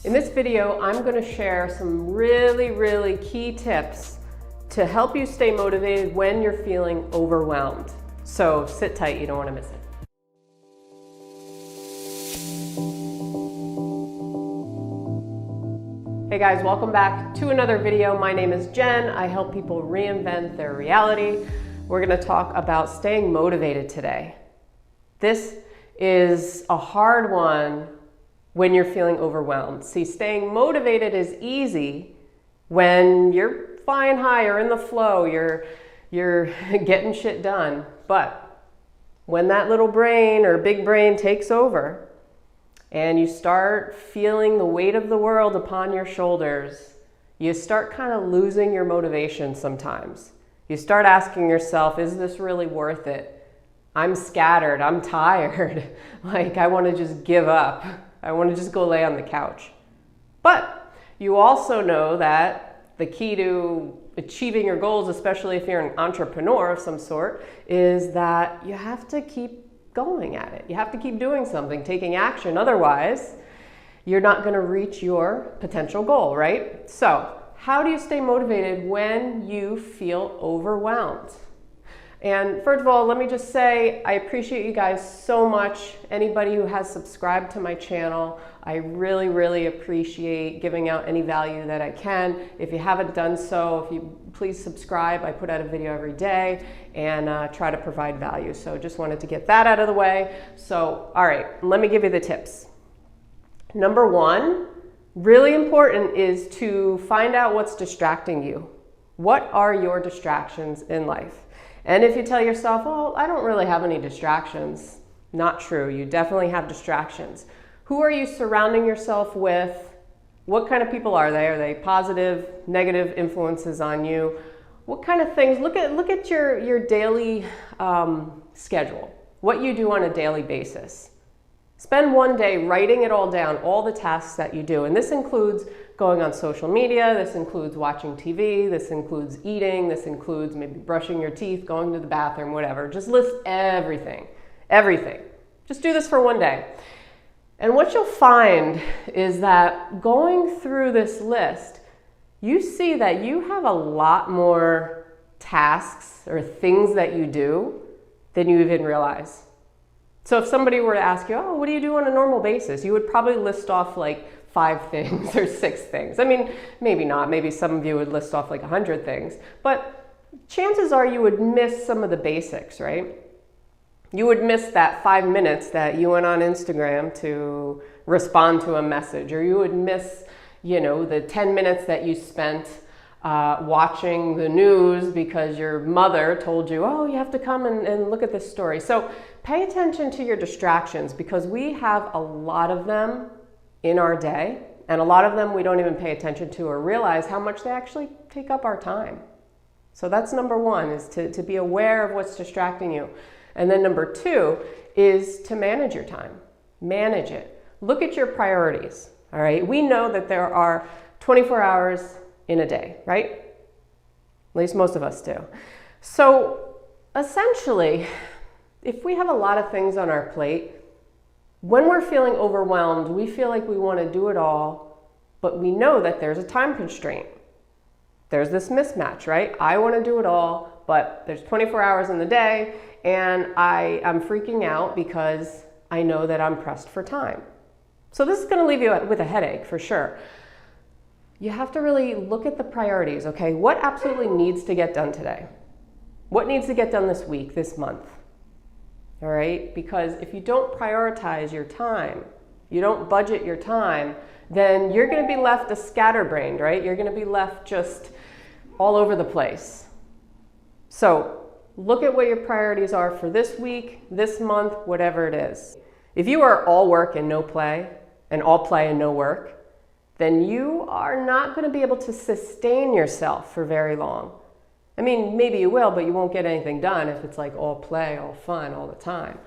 In this video, I'm going to share some really key tips to help you stay motivated when you're feeling overwhelmed. So sit tight, you don't want to miss it. Hey guys, welcome back to another video. My name is Jen. I help people reinvent their reality. We're going to talk about staying motivated today. This is a hard one when you're feeling overwhelmed. See, staying motivated is easy when you're flying high, you're in the flow, you're getting shit done. But when that little brain or big brain takes over and you start feeling the weight of the world upon your shoulders, you start kind of losing your motivation sometimes. You start asking yourself, is this really worth it? I'm scattered, I'm tired, like I want to just give up. I want to just go lay on the couch. But you also know that the key to achieving your goals, especially if you're an entrepreneur of some sort, is that you have to keep going at it. You have to keep doing something, taking action. Otherwise, you're not going to reach your potential goal, right? So, how do you stay motivated when you feel overwhelmed? And first of all, let me just say, I appreciate you guys so much. Anybody who has subscribed to my channel, I really appreciate giving out any value that I can. If you haven't done so, if you please subscribe. I put out a video every day and try to provide value. So just wanted to get that out of the way. So, all right, let me give you the tips. Number one, really important, is to find out what's distracting you. What are your distractions in life? And if you tell yourself, oh, I don't really have any distractions, not true. You definitely have distractions. Who are you surrounding yourself with? What kind of people are they? Are they positive, negative influences on you? What kind of things? Look at your daily schedule, what you do on a daily basis. Spend one day writing it all down, all the tasks that you do. And this includes going on social media, this includes watching TV, this includes eating, this includes maybe brushing your teeth, going to the bathroom, whatever. Just list everything. Just do this for one day. And what you'll find is that going through this list, you see that you have a lot more tasks or things that you do than you even realize. So if somebody were to ask you, oh, what do you do on a normal basis? You would probably list off like 5 things or 6 things. I mean, maybe not. Maybe some of you would list off like 100 things. But chances are you would miss some of the basics, right? You would miss that 5 minutes that you went on Instagram to respond to a message, or you would miss, the 10 minutes that you spent watching the news because your mother told you, oh, you have to come and look at this story. So pay attention to your distractions, because we have a lot of them in our day, and a lot of them we don't even pay attention to or realize how much they actually take up our time. So that's number one, is to be aware of what's distracting you. And then number 2 is to manage your time. Manage it. Look at your priorities, all right? We know that there are 24 hours in a day, right? At least most of us do. So essentially, if we have a lot of things on our plate, when we're feeling overwhelmed, we feel like we want to do it all, but we know that there's a time constraint. There's this mismatch, right? I want to do it all, but there's 24 hours in the day, and I'm freaking out because I know that I'm pressed for time. So this is going to leave you with a headache for sure. You have to really look at the priorities, okay? What absolutely needs to get done today? What needs to get done this week, this month? All right? Because if you don't prioritize your time, you don't budget your time, then you're going to be left a scatterbrained, right? You're going to be left just all over the place. So look at what your priorities are for this week, this month, whatever it is. If you are all work and no play, and all play and no work, then you are not going to be able to sustain yourself for very long. I mean, maybe you will, but you won't get anything done if it's like all play, all fun, all the time.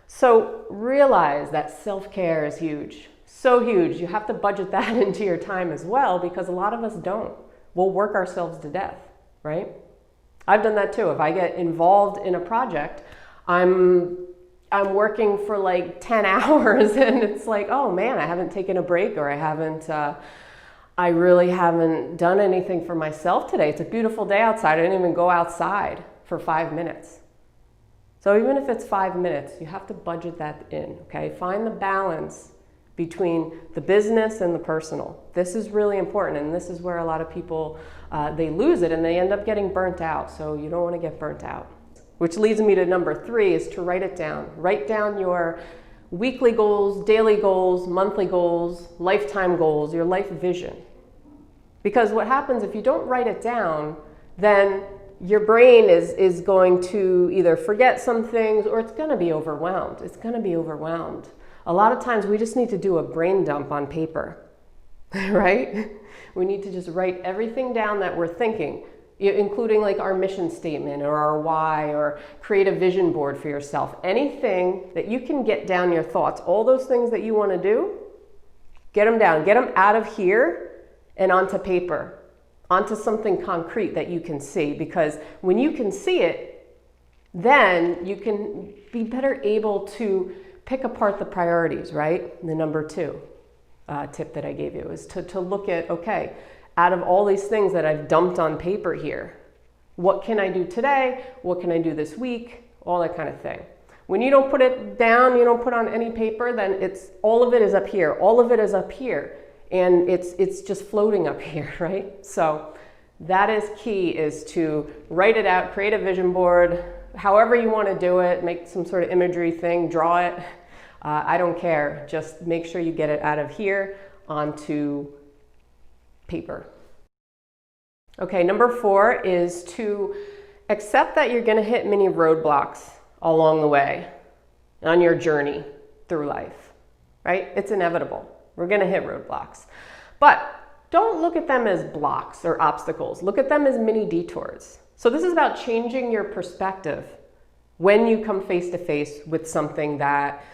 So realize that self-care is huge. So huge. You have to budget that into your time as well, because a lot of us don't. We'll work ourselves to death, right? I've done that too. If I get involved in a project, I'm I'm working for like 10 hours and it's like, oh man, I haven't taken a break, or I really haven't done anything for myself today. It's a beautiful day outside. I didn't even go outside for 5 minutes. So even if it's 5 minutes, you have to budget that in, okay? Find the balance between the business and the personal. This is really important, and this is where a lot of people, they lose it and they end up getting burnt out. So you don't want to get burnt out. Which leads me to number 3, is to write it down. Write down your weekly goals, daily goals, monthly goals, lifetime goals, your life vision. Because what happens if you don't write it down, then your brain is going to either forget some things, or it's going to be overwhelmed. It's going to be overwhelmed. A lot of times we just need to do a brain dump on paper, right? We need to just write everything down that we're thinking, including like our mission statement or our why, or create a vision board for yourself. Anything that you can get down your thoughts, all those things that you want to do, get them down. Get them out of here and onto paper, onto something concrete that you can see. Because when you can see it, then you can be better able to pick apart the priorities, right? The number 2 tip that I gave you is to look at, okay, out of all these things that I've dumped on paper here, what can I do today? What can I do this week? All that kind of thing. When you don't put it down, you don't put on any paper, then all of it is up here. All of it is up here. And it's just floating up here, right? So that is key, is to write it out, create a vision board, however you want to do it, make some sort of imagery thing, draw it. I don't care. Just make sure you get it out of here onto paper. Okay, number 4 is to accept that you're going to hit many roadblocks along the way on your journey through life, right? It's inevitable. We're going to hit roadblocks. But don't look at them as blocks or obstacles. Look at them as mini detours. So this is about changing your perspective when you come face to face with something that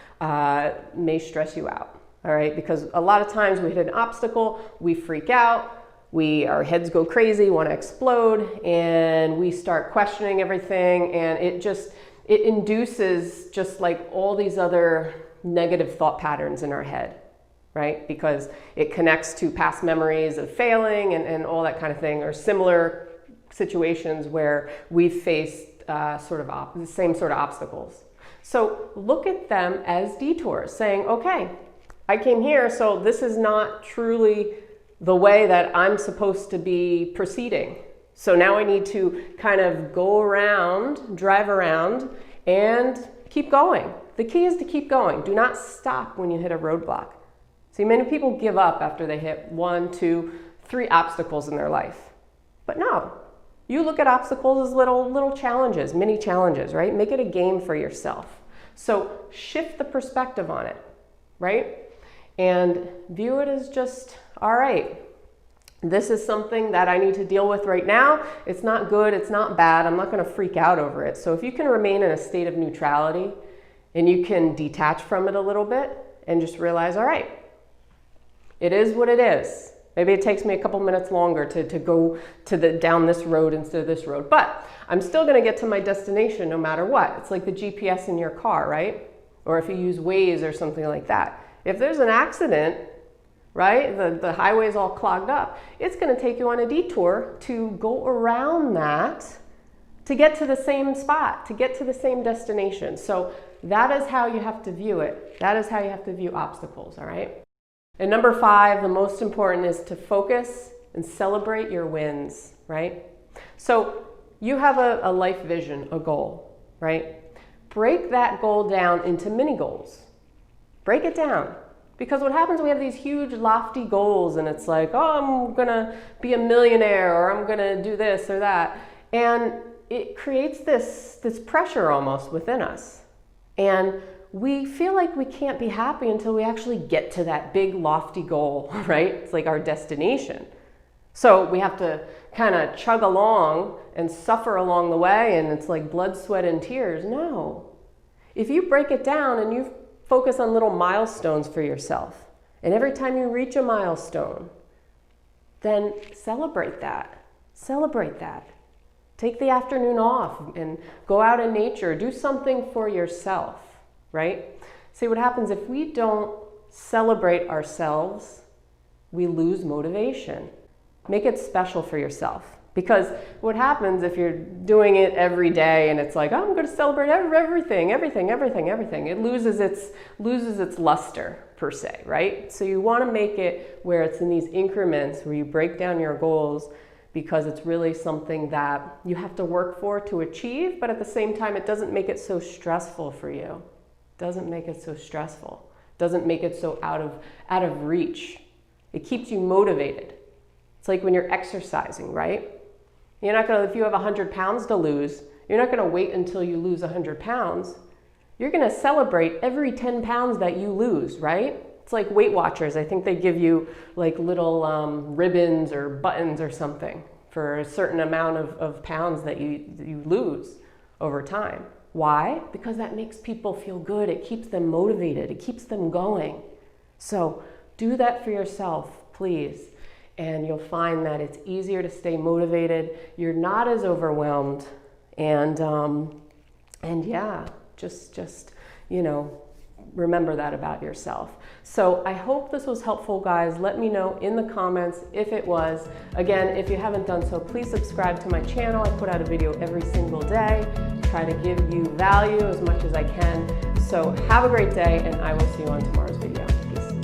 may stress you out. All right, because a lot of times we hit an obstacle, we freak out, our heads go crazy, want to explode, and we start questioning everything, and it induces just like all these other negative thought patterns in our head, right? Because it connects to past memories of failing and all that kind of thing, or similar situations where we've faced the same sort of obstacles. So look at them as detours, saying, okay, I came here, so this is not truly the way that I'm supposed to be proceeding. So now I need to kind of go around, drive around, and keep going. The key is to keep going. Do not stop when you hit a roadblock. See, many people give up after they hit 1, 2, 3 obstacles in their life. But no, you look at obstacles as little challenges, mini challenges, right? Make it a game for yourself. So shift the perspective on it, right? And view it as just, all right, this is something that I need to deal with right now. It's not good, it's not bad, I'm not going to freak out over it. So if you can remain in a state of neutrality and you can detach from it a little bit and just realize, all right, it is what it is. Maybe it takes me a couple minutes longer to go down this road instead of this road, but I'm still going to get to my destination no matter what. It's like the GPS in your car, right? Or if you use Waze or something like that. If there's an accident, right, the highway's all clogged up, it's going to take you on a detour to go around that to get to the same spot, to get to the same destination. So that is how you have to view it. That is how you have to view obstacles, all right? And number 5, the most important, is to focus and celebrate your wins, right? So you have a life vision, a goal, right? Break that goal down into mini goals. Break it down. Because what happens, we have these huge lofty goals and it's like, oh, I'm gonna be a millionaire, or I'm gonna do this or that. And it creates this pressure almost within us. And we feel like we can't be happy until we actually get to that big lofty goal, right? It's like our destination. So we have to kind of chug along and suffer along the way, and it's like blood, sweat, and tears. No. If you break it down and you focus on little milestones for yourself, and every time you reach a milestone, then celebrate that. Celebrate that. Take the afternoon off and go out in nature. Do something for yourself, right? See, what happens if we don't celebrate ourselves, we lose motivation. Make it special for yourself. Because what happens if you're doing it every day and it's like, oh, I'm going to celebrate everything, it loses its luster per se, right? So you want to make it where it's in these increments where you break down your goals, because it's really something that you have to work for to achieve, but at the same time, it doesn't make it so stressful for you. Doesn't make it so stressful. Doesn't make it so out of reach. It keeps you motivated. It's like when you're exercising, right? You're not gonna, if you have 100 pounds to lose, you're not gonna wait until you lose 100 pounds. You're gonna celebrate every 10 pounds that you lose, right? It's like Weight Watchers. I think they give you like little ribbons or buttons or something for a certain amount of pounds that you lose over time. Why? Because that makes people feel good. It keeps them motivated. It keeps them going. So do that for yourself, please. And you'll find that it's easier to stay motivated. You're not as overwhelmed. And yeah, just, you know, remember that about yourself. So I hope this was helpful, guys. Let me know in the comments if it was. Again, if you haven't done so, please subscribe to my channel. I put out a video every single day. Try to give you value as much as I can. So have a great day, and I will see you on tomorrow's video. Peace.